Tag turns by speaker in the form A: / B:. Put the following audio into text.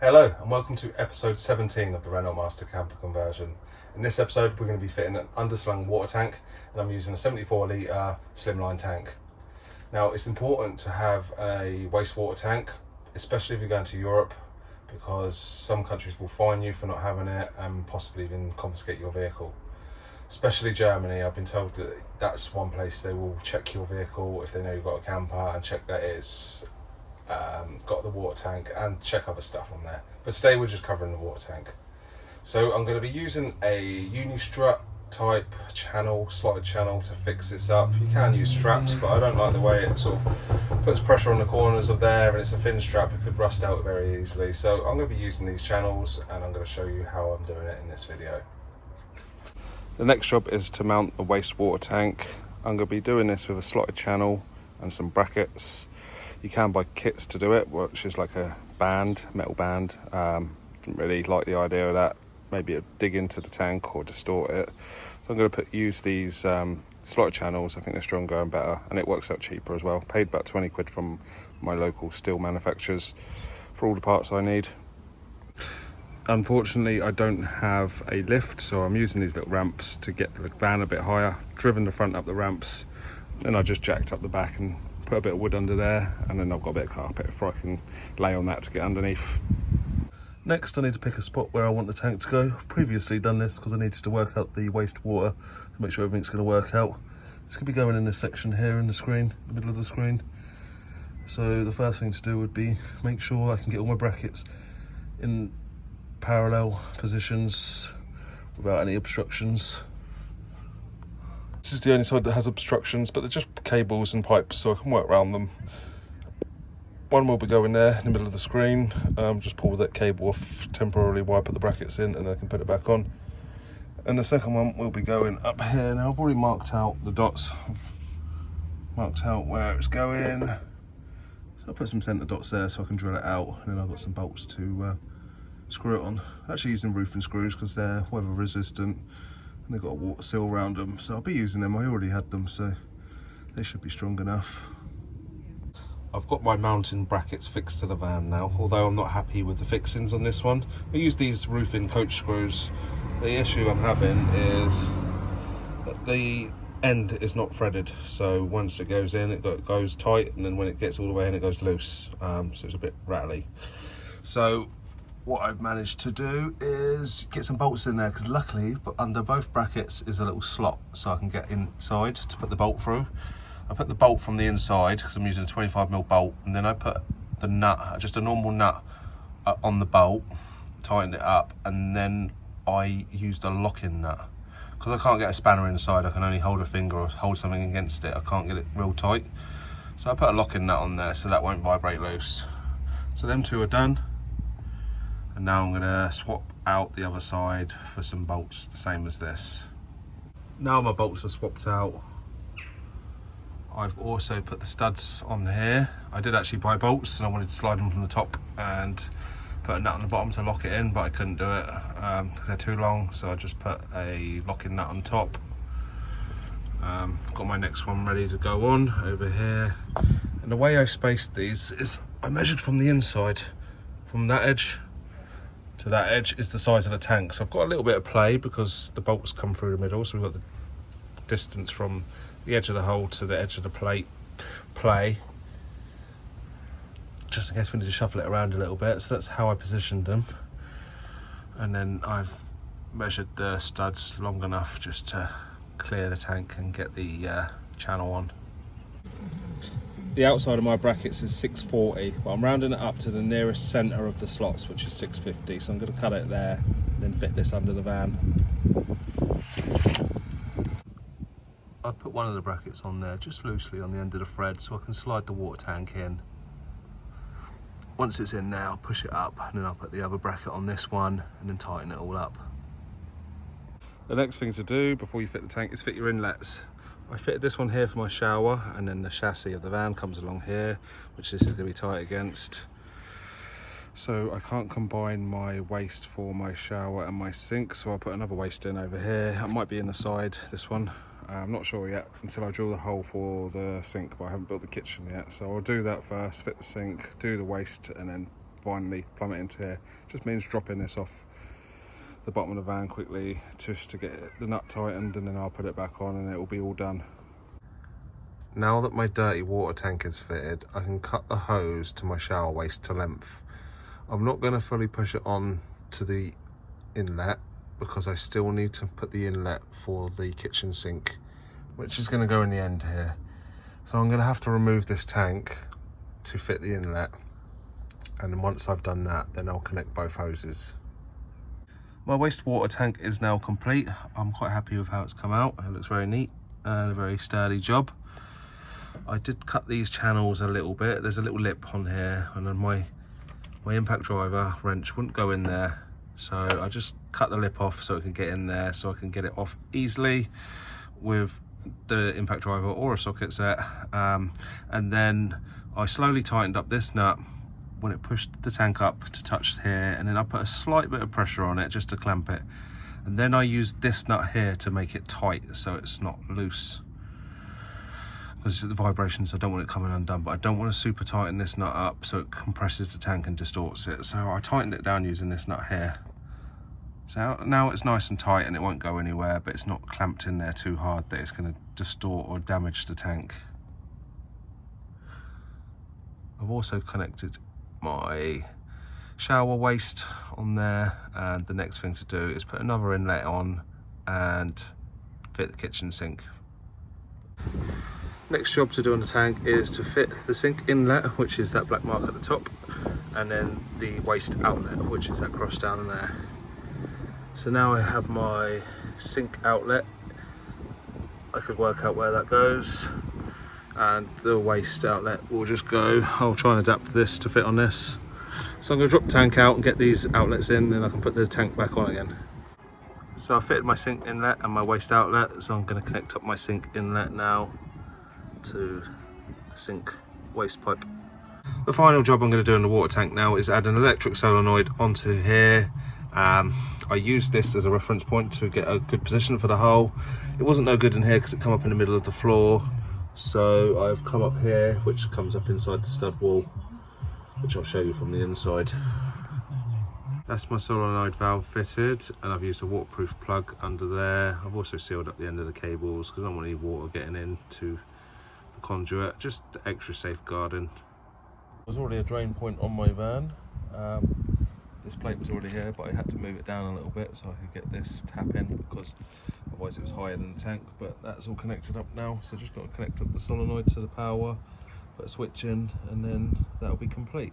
A: Hello and welcome to episode 17 of the Reimo Master Camper Conversion. In this episode we're going to be fitting an underslung water tank, and I'm using a 74 litre slimline tank. Now it's important to have a wastewater tank, especially if you're going to Europe, because some countries will fine you for not having it and possibly even confiscate your vehicle. Especially Germany, I've been told that that's one place they will check your vehicle if they know you've got a camper and check that it's got the water tank and check other stuff on there. But today we're just covering the water tank. So I'm going to be using a uni-strut type channel, slotted channel, to fix this up. You can use straps, but I don't like the way it sort of puts pressure on the corners of there, and it's a thin strap, it could rust out very easily. So I'm going to be using these channels and I'm going to show you how I'm doing it in this video. The next job is to mount the wastewater tank. I'm going to be doing this with a slotted channel and some brackets. You can buy kits to do it, which is like a band, metal band. Didn't really like the idea of that. Maybe it'd dig into the tank or distort it. So I'm going to use these slotted channels. I think they're stronger and better, and it works out cheaper as well. Paid about 20 quid from my local steel manufacturers for all the parts I need. Unfortunately, I don't have a lift, so I'm using these little ramps to get the van a bit higher. Driven the front up the ramps, then I just jacked up the back and put a bit of wood under there, and then I've got a bit of carpet if I can lay on that to get underneath. Next, I need to pick a spot where I want the tank to go. I've previously done this because I needed to work out the wastewater to make sure everything's going to work out. It's going to be going in this section here in the screen, the middle of the screen. So the first thing to do would be make sure I can get all my brackets in parallel positions without any obstructions. This is the only side that has obstructions, but they're just cables and pipes, so I can work around them. One will be going there in the middle of the screen. Just pull that cable off temporarily while I put the brackets in, and then I can put it back on. And the second one will be going up here. Now I've already marked out the dots. I've marked out where it's going. So I'll put some centre dots there so I can drill it out, and then I've got some bolts to screw it on. I'm actually using roofing screws because they're weather resistant. They've got a water seal around them, so I'll be using them. I already had them, so they should be strong enough. I've got my mounting brackets fixed to the van now, although I'm not happy with the fixings on this one. I use these roofing coach screws. The issue I'm having is that the end is not threaded, so once it goes in, it goes tight, and then when it gets all the way in, it goes loose, so it's a bit rattly. So what I've managed to do is get some bolts in there, because luckily under both brackets is a little slot so I can get inside to put the bolt through. I put the bolt from the inside because I'm using a 25mm bolt, and then I put the nut, just a normal nut, on the bolt, tightened it up, and then I used a lock-in nut. Because I can't get a spanner inside, I can only hold a finger or hold something against it. I can't get it real tight. So I put a lock-in nut on there so that won't vibrate loose. So them two are done. And now I'm going to swap out the other side for some bolts the same as this. Now my bolts are swapped out, I've also put the studs on here. I did actually buy bolts and I wanted to slide them from the top and put a nut on the bottom to lock it in, but I couldn't do it because they're too long, so I just put a locking nut on top. Got my next one ready to go on over here. And the way I spaced these is I measured from the inside, from that edge to that edge is the size of the tank. So I've got a little bit of play because the bolts come through the middle, so we've got the distance from the edge of the hole to the edge of the plate play, just in case we need to shuffle it around a little bit. So that's how I positioned them, and then I've measured the studs long enough just to clear the tank and get the channel on. The outside of my brackets is 640, but I'm rounding it up to the nearest centre of the slots, which is 650. So I'm going to cut it there, then fit this under the van. I've put one of the brackets on there just loosely on the end of the thread so I can slide the water tank in. Once it's in there, I'll push it up, and then I'll put the other bracket on this one and then tighten it all up. The next thing to do before you fit the tank is fit your inlets. I fitted this one here for my shower, and then the chassis of the van comes along here, which this is going to be tight against. So I can't combine my waste for my shower and my sink, so I'll put another waste in over here. It might be in the side, this one. I'm not sure yet until I drill the hole for the sink, but I haven't built the kitchen yet. So I'll do that first, fit the sink, do the waste, and then finally plummet into here. Just means dropping this off the bottom of the van quickly just to get the nut tightened, and then I'll put it back on and it will be all done. Now that my dirty water tank is fitted, I can cut the hose to my shower waste to length. I'm not going to fully push it on to the inlet because I still need to put the inlet for the kitchen sink, which is going to go in the end here. So I'm going to have to remove this tank to fit the inlet, and then once I've done that, then I'll connect both hoses. My wastewater tank is now complete. I'm quite happy with how it's come out. It looks very neat and a very sturdy job. I did cut these channels a little bit. There's a little lip on here, and then my impact driver wrench wouldn't go in there. So I just cut the lip off so it can get in there, so I can get it off easily with the impact driver or a socket set. And then I slowly tightened up this nut when it pushed the tank up to touch here, and then I put a slight bit of pressure on it just to clamp it. And then I used this nut here to make it tight so it's not loose. Because the vibrations, I don't want it coming undone, but I don't want to super tighten this nut up so it compresses the tank and distorts it. So I tightened it down using this nut here. So now it's nice and tight and it won't go anywhere, but it's not clamped in there too hard that it's going to distort or damage the tank. I've also connected my shower waste on there, and the next thing to do is put another inlet on and fit the kitchen sink. Next job to do on the tank is to fit the sink inlet, which is that black mark at the top, and then the waste outlet, which is that cross down there. So now I have my sink outlet. I could work out where that goes, and the waste outlet will just go. I'll try and adapt this to fit on this. So I'm going to drop the tank out and get these outlets in, and I can put the tank back on again. So I fitted my sink inlet and my waste outlet, so I'm going to connect up my sink inlet now to the sink waste pipe. The final job I'm going to do in the water tank now is add an electric solenoid onto here. I used this as a reference point to get a good position for the hole. It wasn't no good in here because it come up in the middle of the floor, so I've come up here, which comes up inside the stud wall, which I'll show you from the inside. That's my solenoid valve fitted, and I've used a waterproof plug under there. I've also sealed up the end of the cables because I don't want any water getting into the conduit, just extra safeguarding. There's already a drain point on my van. This plate was already here, but I had to move it down a little bit so I could get this tap in, because otherwise it was higher than the tank. But that's all connected up now, so just got to connect up the solenoid to the power, put a switch in, and then that'll be complete.